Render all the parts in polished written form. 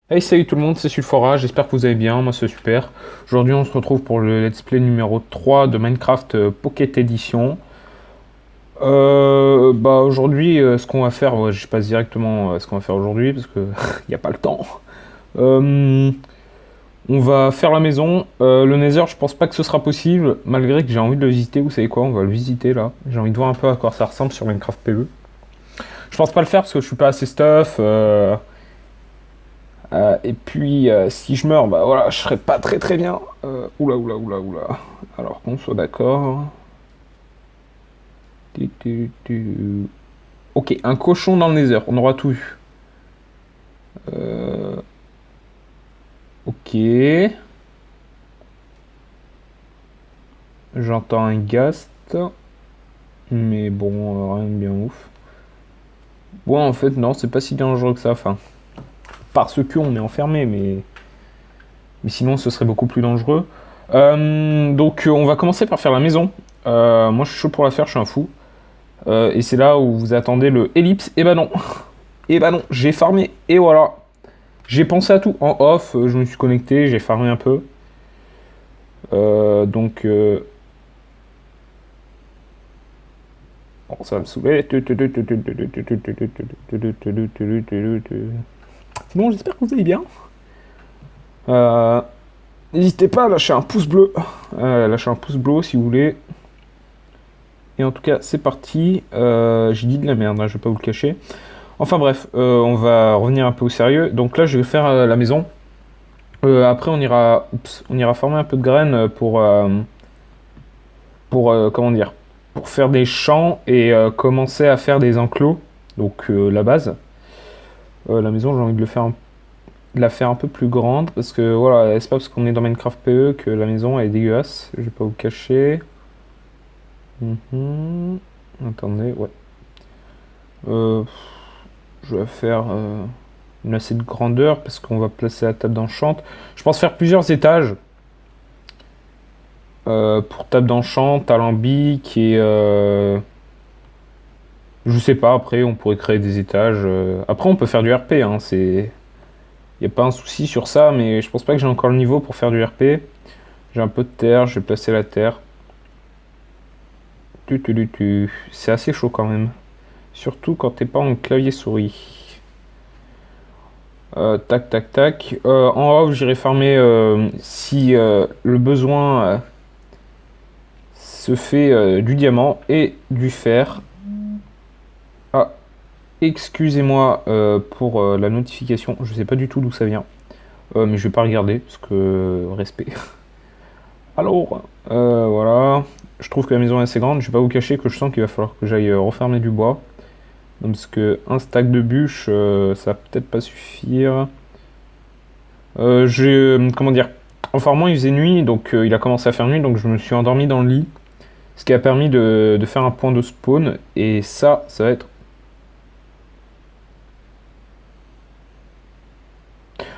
Hey, salut tout le monde, c'est Sulfora, j'espère que vous allez bien, moi c'est super. Aujourd'hui on se retrouve pour le let's play numéro 3 de Minecraft Pocket Edition. Aujourd'hui ce qu'on va faire, ouais, je passe directement à ce qu'on va faire aujourd'hui parce que il n'y a pas le temps. Euh, on va faire la maison. Le Nether, je pense pas que ce sera possible, malgré que j'ai envie de le visiter, vous savez quoi, on va le visiter là. J'ai envie de voir un peu à quoi ça ressemble sur Minecraft PE. Je pense pas le faire parce que je suis pas assez stuff. Et puis, si je meurs, bah voilà, je serai pas très très bien. Oula. Alors qu'on soit d'accord. Ok, un cochon dans le Nether, on aura tout eu. Euh, ok. J'entends un ghast. Mais bon, rien de bien ouf. Bon, en fait, non, c'est pas si dangereux que ça. Enfin, parce que on est enfermé, mais sinon, ce serait beaucoup plus dangereux. On va commencer par faire la maison. Moi, je suis chaud pour la faire, je suis un fou. Et c'est là où vous attendez le ellipse. Et bah non. Et bah non, j'ai farmé. Et voilà. J'ai pensé à tout. En off, je me suis connecté, j'ai farmé un peu. Donc... Bon, ça va me saouler. Sinon, j'espère que vous allez bien. Euh, N'hésitez pas à lâcher un pouce bleu. Lâcher un pouce bleu si vous voulez. Et en tout cas, c'est parti. J'ai dit de la merde, hein, je vais pas vous le cacher. Enfin bref, on va revenir un peu au sérieux. Donc là, je vais faire la maison. Après, on ira former un peu de graines pour comment dire, pour faire des champs et commencer à faire des enclos. Donc la base. La maison, j'ai envie de la faire un peu plus grande parce que voilà, c'est pas parce qu'on est dans Minecraft PE que la maison elle est dégueulasse. Je vais pas vous cacher. Attendez, ouais. Euh, je vais faire une assez de grandeur parce qu'on va placer la table d'enchant. Je pense faire plusieurs étages pour table d'enchant, alambic et je sais pas. Après, on pourrait créer des étages. Après, on peut faire du RP. Hein, y a pas un souci sur ça, mais je pense pas que j'ai encore le niveau pour faire du RP. J'ai un peu de terre. Je vais placer la terre. C'est assez chaud quand même. Surtout quand t'es pas en clavier souris. Tac. En off, j'irai farmer si le besoin se fait du diamant et du fer. Ah, excusez-moi pour la notification. Je sais pas du tout d'où ça vient. Mais je vais pas regarder parce que respect. Alors, voilà. Je trouve que la maison est assez grande. Je vais pas vous cacher que je sens qu'il va falloir que j'aille refermer du bois. Donc, parce que un stack de bûches, ça va peut-être pas suffire. Comment dire, en farmant, il faisait nuit, donc il a commencé à faire nuit, donc je me suis endormi dans le lit. Ce qui a permis de faire un point de spawn. Et ça va être...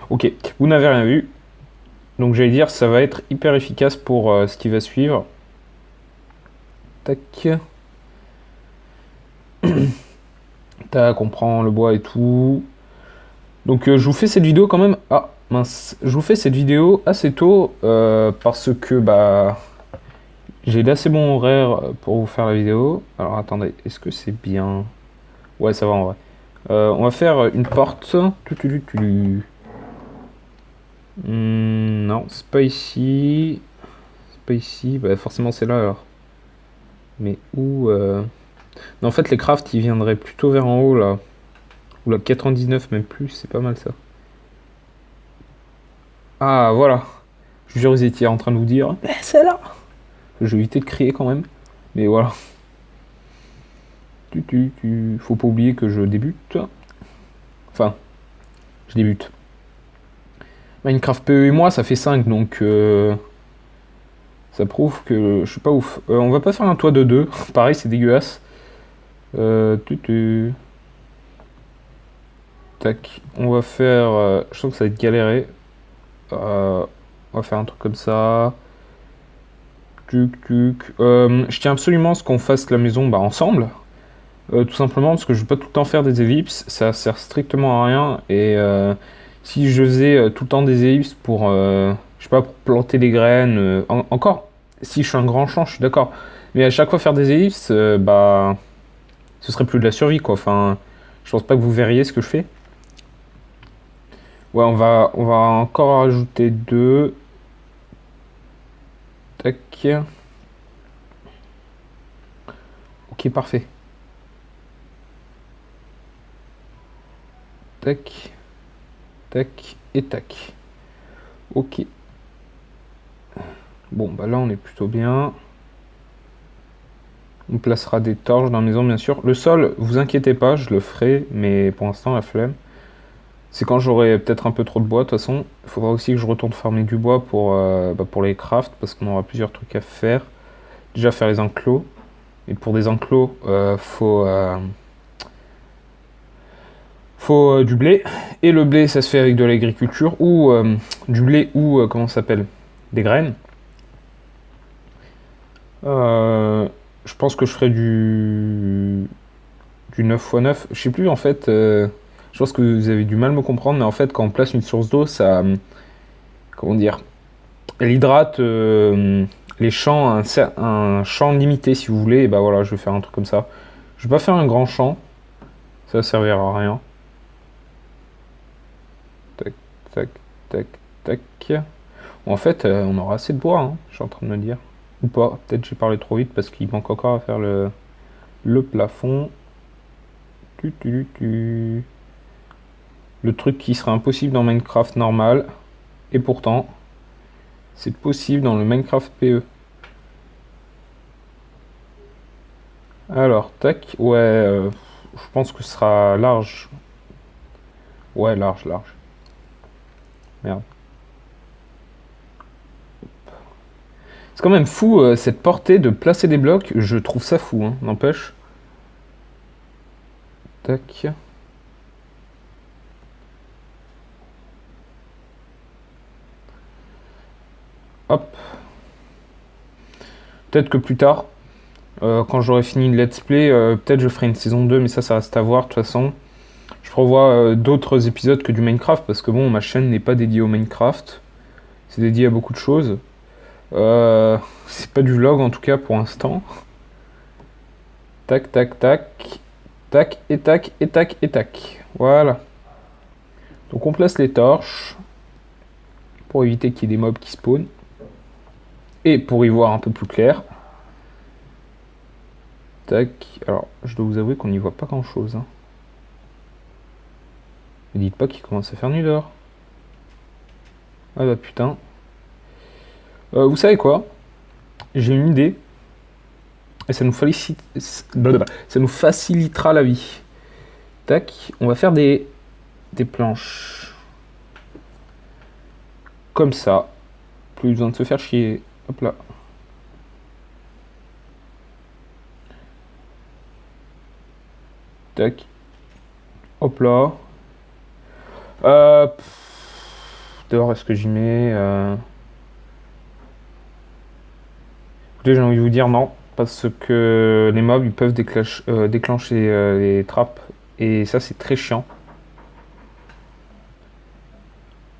Ok, vous n'avez rien vu. Donc j'allais dire, ça va être hyper efficace pour ce qui va suivre. Tac. Tac, on prend le bois et tout. Donc je vous fais cette vidéo quand même... Ah, mince. Je vous fais cette vidéo assez tôt parce que bah... J'ai d'assez bons horaires pour vous faire la vidéo. Alors attendez, est-ce que c'est bien? Ouais, ça va en vrai. On va faire une porte. Non, c'est pas ici. C'est pas ici. Bah, forcément, c'est là alors. Mais où non, en fait, les crafts ils viendraient plutôt vers en haut là. Ou la 99, même plus. C'est pas mal ça. Ah, voilà. Je vous jure, vous étiez en train de vous dire. Mais c'est là. Je vais éviter de crier quand même. Mais voilà. Faut pas oublier que je débute. Enfin, je débute. Minecraft PE et moi, ça fait 5, donc ça prouve que je suis pas ouf. On va pas faire un toit de 2, pareil, c'est dégueulasse. Tac, on va faire... je sens que ça va être galéré. On va faire un truc comme ça. Je tiens absolument à ce qu'on fasse la maison bah, ensemble. Tout simplement parce que je veux pas tout le temps faire des ellipses, ça sert strictement à rien. Et Si je faisais tout le temps des ellipses pour, je sais pas, pour planter des graines, encore, si je suis un grand champ, je suis d'accord. Mais à chaque fois faire des ellipses, bah, ce serait plus de la survie, quoi. Enfin, je pense pas que vous verriez ce que je fais. Ouais, on va encore rajouter 2. Tac. Ok, parfait. Tac, tac et tac. Ok. Bon, bah là, on est plutôt bien. On placera des torches dans la maison, bien sûr. Le sol, vous inquiétez pas, je le ferai, mais pour l'instant, la flemme. C'est quand j'aurai peut-être un peu trop de bois, de toute façon. Il faudra aussi que je retourne farmer du bois pour les crafts, parce qu'on aura plusieurs trucs à faire. Déjà, faire les enclos. Et pour des enclos, faut du blé. Et le blé, ça se fait avec de l'agriculture, ou du blé, ou comment ça s'appelle? Des graines. Je pense que je ferai du 9x9. Je sais plus en fait. Je pense que vous avez du mal à me comprendre, mais en fait, quand on place une source d'eau, ça. Comment dire? Elle hydrate les champs, un champ limité si vous voulez. Et bah voilà, je vais faire un truc comme ça. Je vais pas faire un grand champ. Ça servira à rien. Tac, tac, tac, tac. Bon, en fait, on aura assez de bois, hein, je suis en train de me dire. Ou pas. Peut-être j'ai parlé trop vite parce qu'il manque encore à faire le plafond. Tu. Le truc qui serait impossible dans Minecraft normal. Et pourtant, c'est possible dans le Minecraft PE. Alors, tac. Ouais, je pense que ce sera large. Ouais, large, large. Merde. C'est quand même fou, cette portée de placer des blocs. Je trouve ça fou, hein, n'empêche. Tac. Hop. Peut-être que plus tard, quand j'aurai fini le let's play, peut-être je ferai une saison 2, mais ça reste à voir de toute façon. Je prévois d'autres épisodes que du Minecraft, parce que bon, ma chaîne n'est pas dédiée au Minecraft. C'est dédié à beaucoup de choses. C'est pas du vlog en tout cas pour l'instant. Tac, tac, tac. Tac, et tac, et tac, et tac. Voilà. Donc on place les torches pour éviter qu'il y ait des mobs qui spawnent. Et pour y voir un peu plus clair. Tac. Alors, je dois vous avouer qu'on n'y voit pas grand chose. Hein. Ne dites pas qu'il commence à faire nuit dehors. Ah bah putain. Vous savez quoi? J'ai une idée. Et ça nous facilitera la vie. Tac. On va faire des planches. Comme ça. Plus besoin de se faire chier. Hop là. Tac. Hop là. Dehors, est-ce que j'y mets Écoutez, j'ai envie de vous dire non. Parce que les mobs, ils peuvent déclencher les trappes. Et ça, c'est très chiant.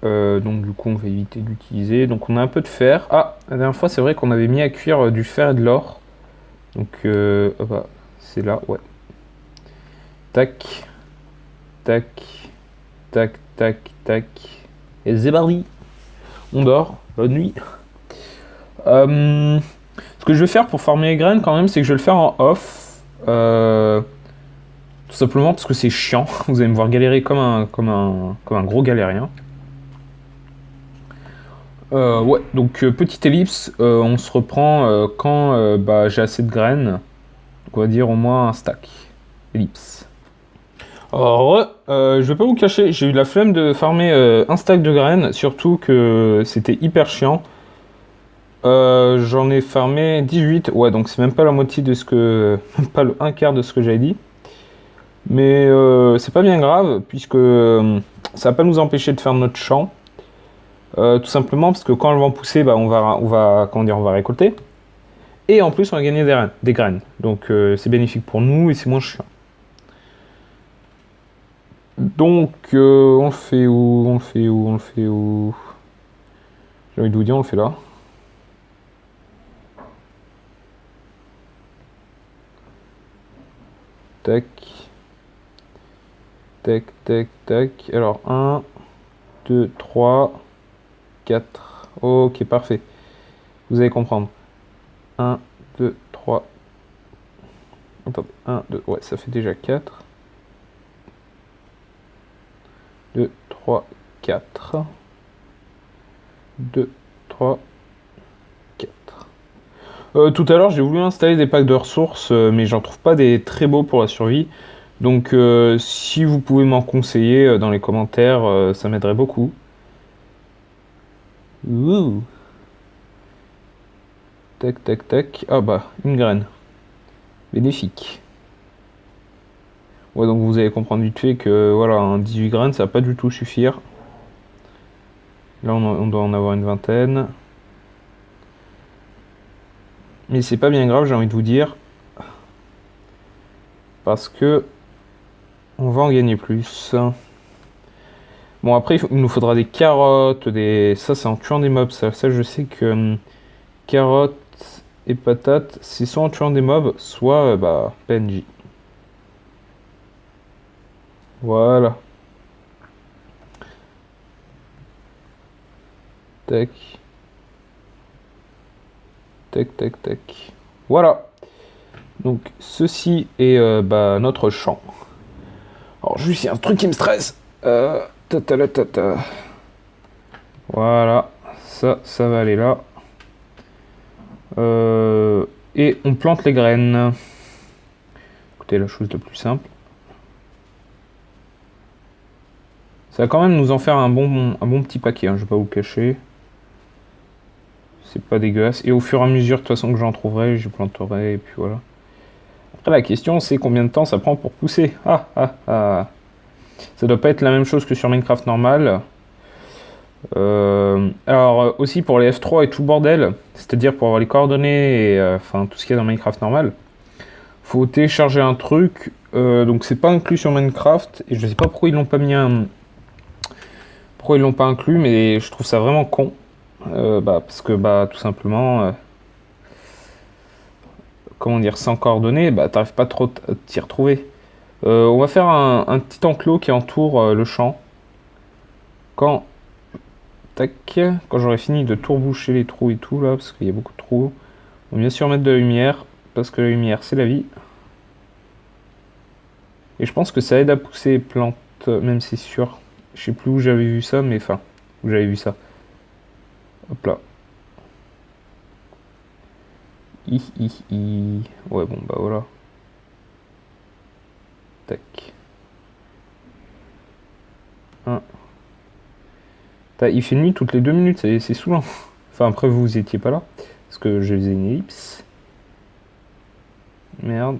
Donc du coup, on va éviter d'utiliser. Donc on a un peu de fer. Ah, la dernière fois, c'est vrai qu'on avait mis à cuire du fer et de l'or. Donc, bah, c'est là, ouais. Tac. Tac. Tac, tac, tac. Et zébardi. On dort. Bonne nuit. Ce que je vais faire pour farmer les graines quand même, c'est que je vais le faire en off. Tout simplement parce que c'est chiant. Vous allez me voir galérer comme un gros galérien. Ouais, donc petite ellipse, on se reprend quand bah, j'ai assez de graines. Donc on va dire au moins un stack. Ellipse. Alors, je vais pas vous cacher, j'ai eu la flemme de farmer un stack de graines, surtout que c'était hyper chiant. J'en ai farmé 18, ouais, donc c'est même pas la moitié de ce que. Même pas le un quart de ce que j'avais dit. Mais c'est pas bien grave, puisque ça va pas nous empêcher de faire notre champ. Tout simplement parce que quand elles vont pousser, bah, comment dire, on va récolter. Et en plus, on va gagner des graines. Donc c'est bénéfique pour nous et c'est moins chiant. Donc, on le fait où? On le fait où? On le fait où? J'ai envie de vous dire, on le fait là. Tac. Tac, tac, tac. Alors, 1, 2, 3, 4. Ok, parfait. Vous allez comprendre. 1, 2, 3. Attendez, 1, 2, ouais, ça fait déjà 4. 2, 3, 4. 2, 3, 4. Tout à l'heure, j'ai voulu installer des packs de ressources, mais j'en trouve pas des très beaux pour la survie. Donc, si vous pouvez m'en conseiller dans les commentaires, ça m'aiderait beaucoup. Ouh. Tac, tac, tac. Ah bah, une graine. Bénéfique. Ouais, donc vous allez comprendre vite fait que voilà, un 18 graines, ça va pas du tout suffire. Là, on doit en avoir une vingtaine. Mais c'est pas bien grave, j'ai envie de vous dire. Parce que on va en gagner plus. Bon, après, il nous faudra des carottes, des... Ça, c'est en tuant des mobs, ça. Ça, je sais que carottes et patates, c'est soit en tuant des mobs, soit bah, PNJ. Voilà. Tac. Tac, tac, tac. Voilà. Donc, ceci est bah, notre champ. Alors, juste, il y a un truc qui me stresse. Tata, tata. Voilà. Ça va aller là. Et on plante les graines. Écoutez, la chose la plus simple. Ça va quand même nous en faire un bon petit paquet, hein, je vais pas vous cacher. C'est pas dégueulasse. Et au fur et à mesure, de toute façon, que j'en trouverai, je planterai, et puis voilà. Après, la question, c'est combien de temps ça prend pour pousser. Ah, ah, ah. Ça doit pas être la même chose que sur Minecraft normal. Alors, aussi pour les F3 et tout bordel, c'est-à-dire pour avoir les coordonnées et enfin tout ce qu'il y a dans Minecraft normal, faut télécharger un truc. Donc, c'est pas inclus sur Minecraft, et je sais pas pourquoi ils l'ont pas mis Pourquoi ils l'ont pas inclus, mais je trouve ça vraiment con. Bah, parce que bah, tout simplement, comment dire, sans coordonnées, bah, t'arrives pas trop à t'y retrouver. On va faire un petit enclos qui entoure le champ. Quand, tac, quand j'aurai fini de tout reboucher les trous et tout là, parce qu'il y a beaucoup de trous, on va bien sûr mettre de la lumière, parce que la lumière c'est la vie. Et je pense que ça aide à pousser les plantes, même si c'est sûr. Je sais plus où j'avais vu ça, mais enfin, où j'avais vu ça. Hop là. Ouais, bon, bah voilà. Tac. 1. Il fait nuit toutes les 2 minutes, c'est saoulant. Enfin, après, vous étiez pas là. Parce que je faisais une ellipse. Merde.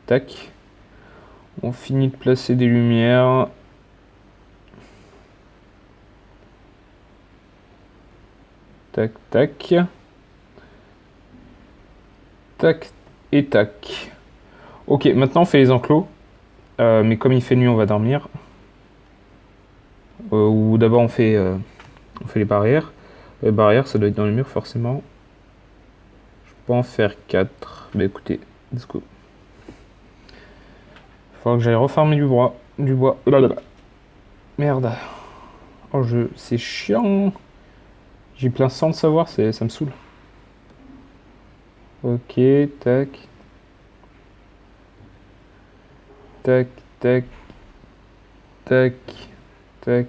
Tac. On finit de placer des lumières. Tac, tac. Tac et tac. Ok, maintenant on fait les enclos. Mais comme il fait nuit, on va dormir. Ou d'abord on fait les barrières. Les barrières, ça doit être dans les murs forcément. Je peux en faire 4. Bah écoutez, let's go. Il faudra que j'aille refarmer du bois. Blablabla. Merde. Oh, c'est chiant. J'ai plein sans le savoir, ça me saoule. Ok, tac. Tac, tac. Tac. Tac.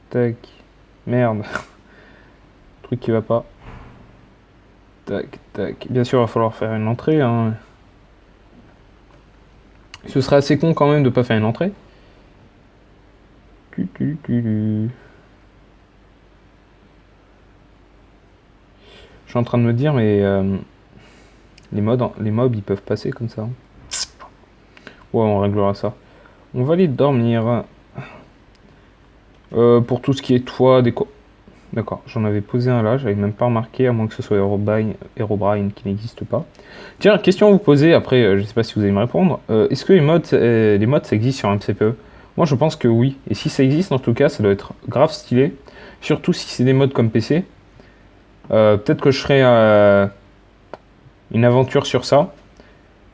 Tac. Merde. Truc qui va pas. Tac, tac. Bien sûr, il va falloir faire une entrée. Hein. Ce serait assez con quand même de pas faire une entrée. Je suis en train de me dire, mais les mobs, ils peuvent passer comme ça. Ouais, on réglera ça. On va aller dormir. Pour tout ce qui est toit, déco... D'accord, j'en avais posé un là, j'avais même pas remarqué, à moins que ce soit Herobrine qui n'existe pas. Tiens, question à vous poser, après, je sais pas si vous allez me répondre. Est-ce que les mods, ça existe sur MCPE? Moi, je pense que oui. Et si ça existe, en tout cas, ça doit être grave stylé. Surtout si c'est des mods comme PC. Peut-être que je ferai une aventure sur ça.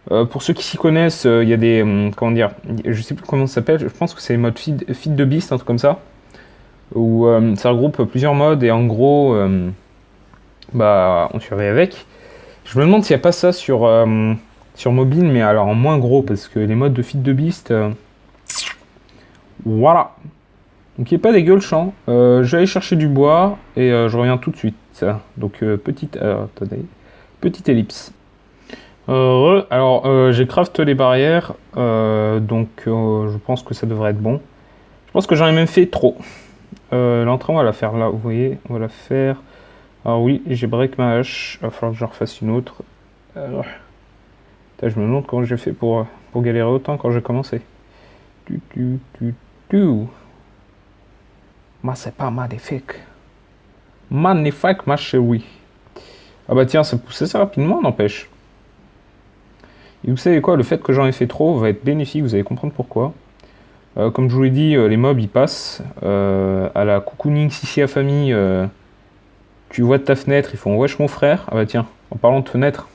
Pour ceux qui s'y connaissent, il y a des... comment dire? Je sais plus comment ça s'appelle, je pense que c'est les mods Feed de Beast, un truc comme ça. Où ça regroupe plusieurs mods et en gros, bah, on surveille avec. Je me demande s'il n'y a pas ça sur mobile, mais alors en moins gros, parce que les modes de Feed de Beast, voilà. Donc il n'est pas dégueu le champ. Je vais aller chercher du bois et je reviens tout de suite. Donc attendez, petite ellipse. Alors j'ai craft les barrières, donc je pense que ça devrait être bon. Je pense que j'en ai même fait trop. L'entrée on va la faire là, vous voyez, on va la faire. Alors oui, j'ai break ma hache, il va falloir que j'en refasse une autre. Alors, je me demande comment j'ai fait pour galérer autant quand j'ai commencé. Mais c'est pas magnifique. Magnifique, ma chérie. Ah bah tiens, ça pousse assez rapidement, n'empêche. Et vous savez quoi, le fait que j'en ai fait trop va être bénéfique, vous allez comprendre pourquoi. Comme je vous l'ai dit, les mobs ils passent. À la cocooning Sissi à famille, tu vois de ta fenêtre, ils font wesh mon frère. Ah bah tiens, en parlant de fenêtre,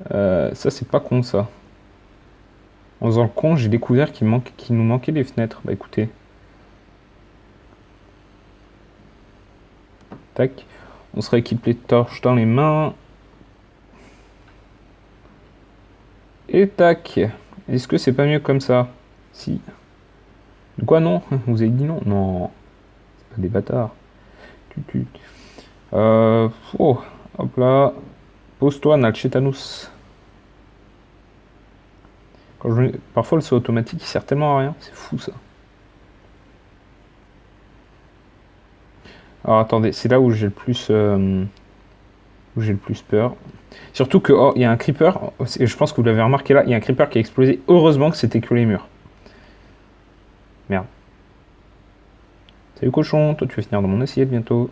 ça c'est pas con ça. En faisant le con, j'ai découvert qu'il nous manquait des fenêtres. Bah écoutez. Tac. On sera équipé de torches dans les mains. Et tac. Est-ce que c'est pas mieux comme ça? Si. De quoi non? Vous avez dit non? Non. C'est pas des bâtards. Oh. Hop là. Pose-toi, Nalchetanus. Parfois le saut automatique il sert tellement à rien. C'est fou ça. Alors attendez, c'est là où j'ai le plus peur. Surtout que il y a un creeper, je pense que vous l'avez remarqué là, il y a un creeper qui a explosé. Heureusement que c'était que les murs. Merde. Salut cochon, toi tu vas finir dans mon assiette bientôt.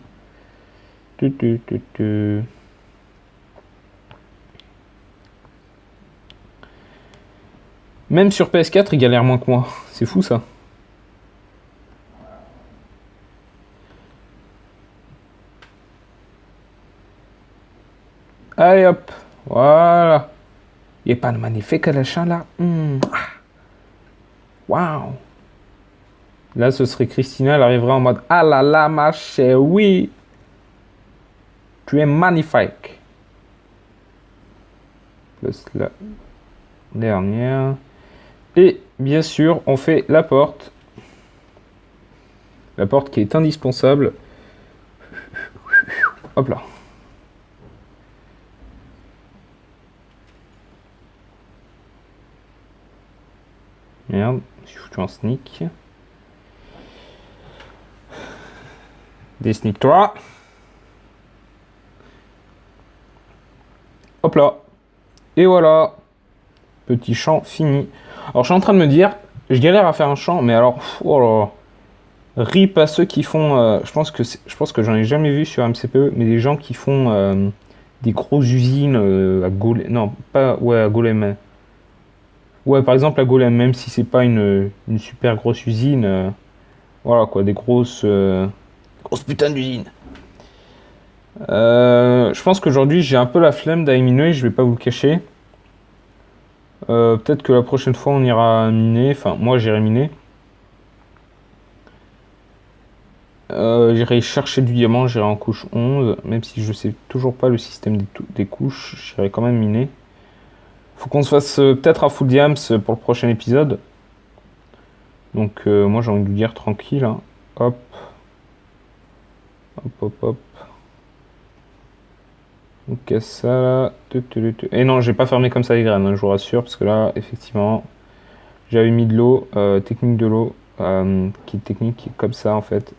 Même sur PS4, il galère moins que moi. C'est fou ça. Allez hop, voilà. Il est pas magnifique le champ là. Waouh. Là, ce serait Christina, elle arriverait en mode ah là là, ma chérie, tu es magnifique. Plus la dernière. Et bien sûr, on fait la porte. La porte qui est indispensable. Hop là. Merde, je suis foutu en sneak. Des sneak 3. Hop là. Et voilà. Petit champ fini. Alors je suis en train de me dire, je galère à faire un champ, mais alors, oh là, rip à ceux qui font, je pense que j'en ai jamais vu sur MCPE, mais des gens qui font des grosses usines à Golem, non, pas, ouais, à Golem. Ouais, par exemple à Golem, même si c'est pas une super grosse usine, voilà quoi, des grosses putains d'usines. Je pense qu'aujourd'hui j'ai un peu la flemme d'aller miner, je vais pas vous le cacher. Peut-être que la prochaine fois on ira miner, enfin moi j'irai miner. J'irai chercher du diamant, j'irai en couche 11, même si je sais toujours pas le système des couches, j'irai quand même miner. Faut qu'on se fasse peut-être un full diams pour le prochain épisode. Donc moi j'ai envie de dire tranquille, hein. Hop. Hop hop hop. Ok ça là. Et non, j'ai pas fermé comme ça les graines, hein, je vous rassure, parce que là effectivement j'avais mis de l'eau, technique de l'eau, qui est technique comme ça en fait.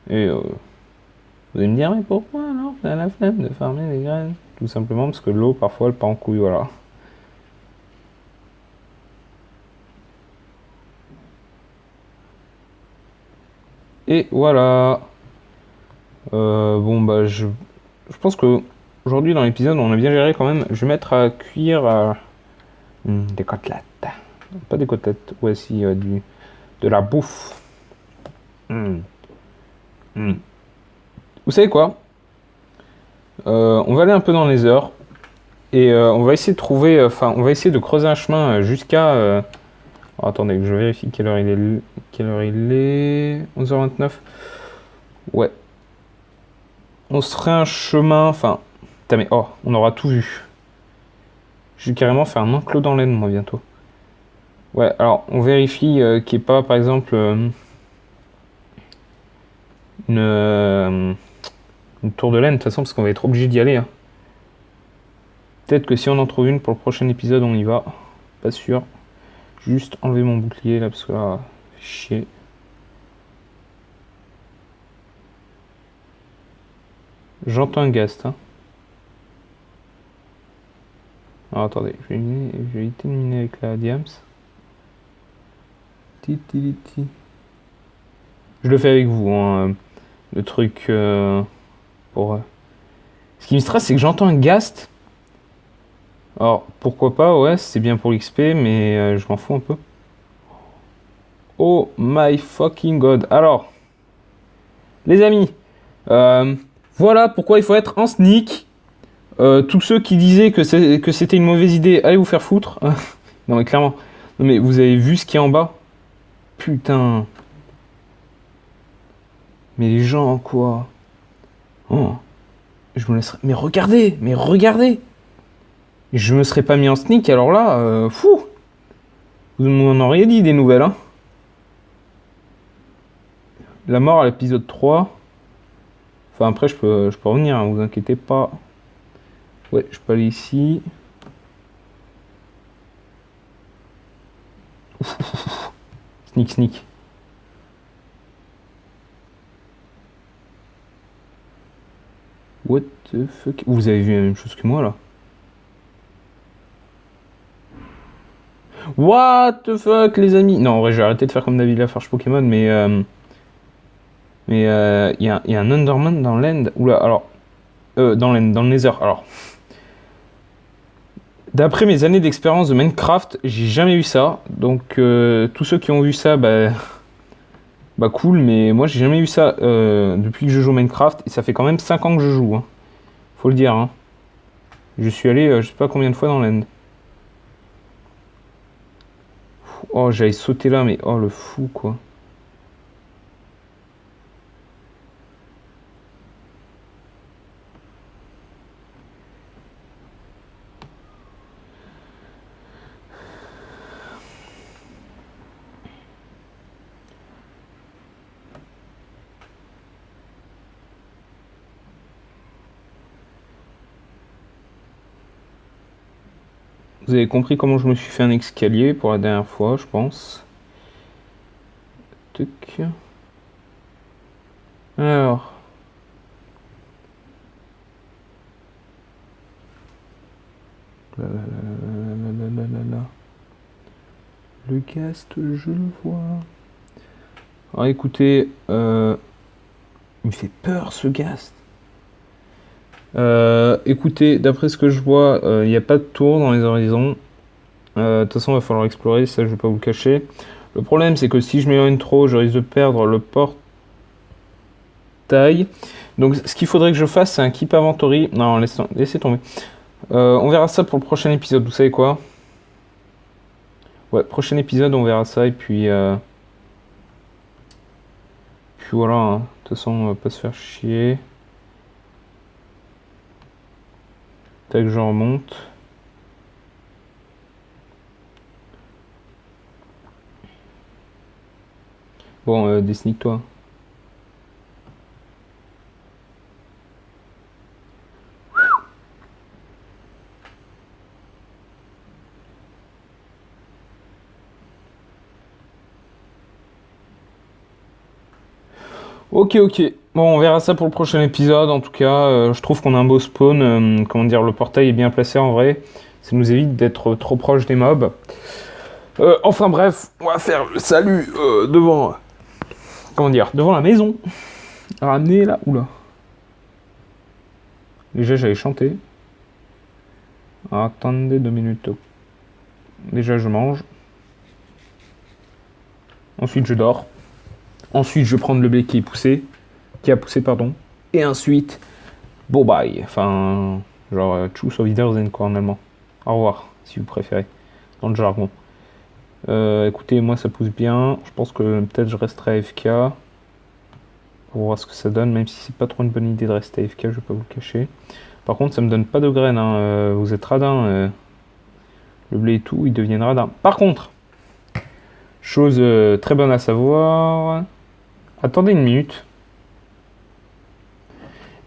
Et vous allez me dire mais pourquoi alors t'as la flemme de fermer les graines? Tout simplement parce que l'eau parfois elle part en couille, voilà. Et voilà. Bon, bah, je pense que aujourd'hui, dans l'épisode, on a bien géré quand même. Je vais mettre à cuire des côtelettes. Pas des côtelettes, ouais, si, de la bouffe. Mm. Mm. Vous savez quoi? On va aller un peu dans les heures. Et on va essayer de trouver. Enfin, on va essayer de creuser un chemin jusqu'à. Alors, attendez, que je vérifie quelle heure il est. Quelle heure il est 11h29. Ouais. On se ferait un chemin. Enfin. Putain, mais oh, on aura tout vu. Je vais carrément faire un enclos dans l'aine, moi, bientôt. Ouais, alors, on vérifie qu'il n'y ait pas, par exemple, une, une tour de laine, de toute façon, parce qu'on va être obligé d'y aller. Hein. Peut-être que si on en trouve une pour le prochain épisode, on y va. Pas sûr. Juste enlever mon bouclier, là, parce que là, fait chier. J'entends un gast, hein. Alors, attendez, je vais éviter de miner avec la diams. Je le fais avec vous, hein, le truc pour... Ce qui me stresse, c'est que j'entends un ghast. Alors, pourquoi pas, ouais, c'est bien pour l'XP, mais je m'en fous un peu. Oh my fucking god. Alors, les amis, voilà pourquoi il faut être en sneak. Tous ceux qui disaient que c'était une mauvaise idée, allez vous faire foutre. Non mais clairement. Non mais vous avez vu ce qu'il y a en bas? Putain. Mais les gens, quoi. Oh. Je me laisserai... Mais regardez. Je me serais pas mis en sneak, alors là, fou. Vous m'en auriez dit des nouvelles, hein. La mort à l'épisode 3. Enfin, après, je peux revenir, hein, vous inquiétez pas. Ouais, je peux aller ici. Sneak. What the fuck? Vous avez vu la même chose que moi, là? What the fuck, les amis? Non, en vrai, j'ai arrêté de faire comme David Lafarge Pokémon, mais il y a un Underman dans l'End. Oula, alors... dans le Nether. Alors... D'après mes années d'expérience de Minecraft, j'ai jamais vu ça. Donc, tous ceux qui ont vu ça, bah cool, mais moi, j'ai jamais vu ça depuis que je joue Minecraft. Et ça fait quand même 5 ans que je joue. Hein. Faut le dire. Hein. Je suis allé, je sais pas combien de fois dans l'End. Oh, j'allais sauter là, mais oh, le fou, quoi. Vous avez compris comment je me suis fait un escalier pour la dernière fois, je pense. Tuc. Alors. Là. Le ghast, je le vois. Alors écoutez, il me fait peur ce ghast. Écoutez, d'après ce que je vois, il n'y a pas de tour dans les horizons. De toute façon, il va falloir explorer, ça je vais pas vous le cacher. Le problème, c'est que si je m'éloigne trop, je risque de perdre le portail. Donc, ce qu'il faudrait que je fasse, c'est un keep inventory. Non, laissez tomber. On verra ça pour le prochain épisode. Vous savez quoi? Ouais, prochain épisode, on verra ça. Et puis voilà. Hein. De toute façon, on va pas se faire chier. Tac, je remonte. Bon, dessine-toi. Ok. Bon, on verra ça pour le prochain épisode. En tout cas, je trouve qu'on a un beau spawn. Comment dire, le portail est bien placé en vrai. Ça nous évite d'être trop proche des mobs. Enfin bref, on va faire le salut devant comment dire, devant la maison. Ramener là, oula. Déjà, j'allais chanter. Attendez 2 minutes. Déjà, je mange. Ensuite, je dors. Ensuite, je vais prendre le blé qui a poussé, pardon. Et ensuite, bon bye. Enfin, genre, tschüss auf Wiedersehen, quoi, en allemand. Au revoir, si vous préférez, dans le jargon. Écoutez, moi, ça pousse bien. Je pense que peut-être je resterai AFK. Pour voir ce que ça donne, même si c'est pas trop une bonne idée de rester AFK, je vais pas vous le cacher. Par contre, ça me donne pas de graines, hein. Vous êtes radin. Le blé et tout, ils deviennent radins. Par contre, chose très bonne à savoir. Attendez une minute.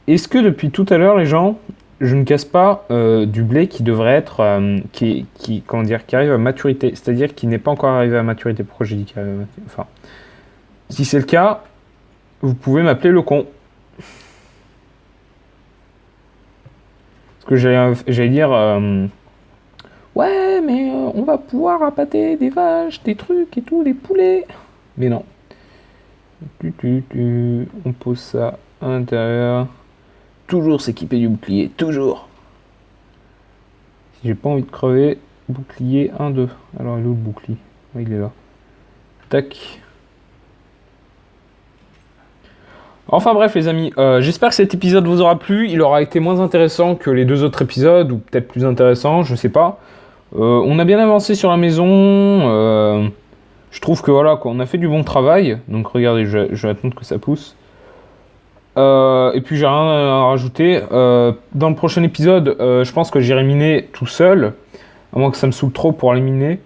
Est-ce que depuis tout à l'heure, les gens, je ne casse pas du blé qui devrait être, comment dire, qui arrive à maturité, c'est-à-dire qui n'est pas encore arrivé à maturité. Pourquoi j'ai dit qu'il arrive à maturité? Enfin, si c'est le cas, vous pouvez m'appeler le con. Parce que j'allais dire, ouais, mais on va pouvoir appâter des vaches, des trucs et tout, des poulets. Mais non. On pose ça à l'intérieur. Toujours s'équiper du bouclier, toujours. Si j'ai pas envie de crever, bouclier 1, 2. Alors il est où le bouclier? Ouais, il est là. Tac. Enfin bref les amis, j'espère que cet épisode vous aura plu. Il aura été moins intéressant que les 2 autres épisodes, ou peut-être plus intéressant, je sais pas. On a bien avancé sur la maison. Je trouve que voilà, quoi, on a fait du bon travail. Donc regardez, je vais attendre que ça pousse. Et puis j'ai rien à rajouter. Dans le prochain épisode, je pense que j'irai miner tout seul, à moins que ça me saoule trop pour aller miner.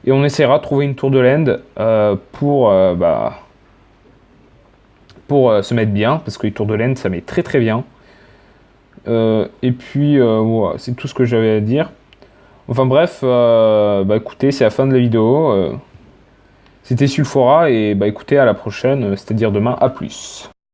Et on essaiera de trouver une tour de land pour se mettre bien, parce que les tours de laine, ça met très très bien. Et puis, voilà, c'est tout ce que j'avais à dire. Enfin bref, écoutez, c'est la fin de la vidéo. C'était Sulfora, et écoutez, à la prochaine, c'est-à-dire demain, à plus.